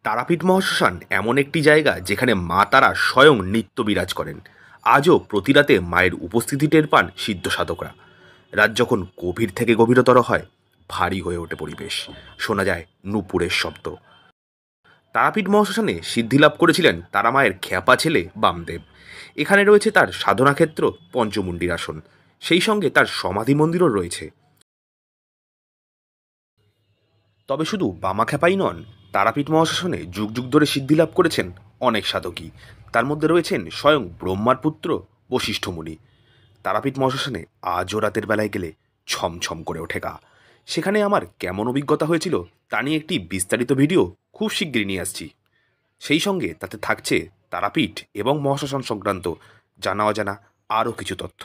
তারাপীঠ মহাশ্মশান এমন একটি জায়গা যেখানে মা তারা স্বয়ং নিত্য বিরাজ করেন। আজও প্রতি রাতে মায়ের উপস্থিতি টের পান সিদ্ধ সাধকরা। রাত যখন গভীর থেকে গভীরতর হয়, ভারী হয়ে ওঠে পরিবেশ, শোনা যায় নূপুরের শব্দ। তারাপীঠ মহাশ্মশানে সিদ্ধিলাভ করেছিলেন তারা মায়ের খ্যাপা ছেলে বামদেব। এখানে রয়েছে তার সাধনাক্ষেত্র পঞ্চমুণ্ডির আসন, সেই সঙ্গে তার সমাধি মন্দিরও রয়েছে। তবে শুধু বামাখ্যাপাই নন, তারাপীঠ মহাশ্মশানে যুগ যুগ ধরে সিদ্ধিলাভ করেছেন অনেক সাধকই। তার মধ্যে রয়েছেন স্বয়ং ব্রহ্মার পুত্র বশিষ্ঠ মুনি। তারাপীঠ মহাশ্মশানে আজও রাতের বেলায় গেলে ছমছম করে ওঠে গা। সেখানে আমার কেমন অভিজ্ঞতা হয়েছিল তা নিয়ে একটি বিস্তারিত ভিডিও খুব শিগগিরই নিয়ে আসছি। সেই সঙ্গে তাতে থাকছে তারাপীঠ এবং মহাশ্মশান সংক্রান্ত জানা অজানা আরও কিছু তথ্য।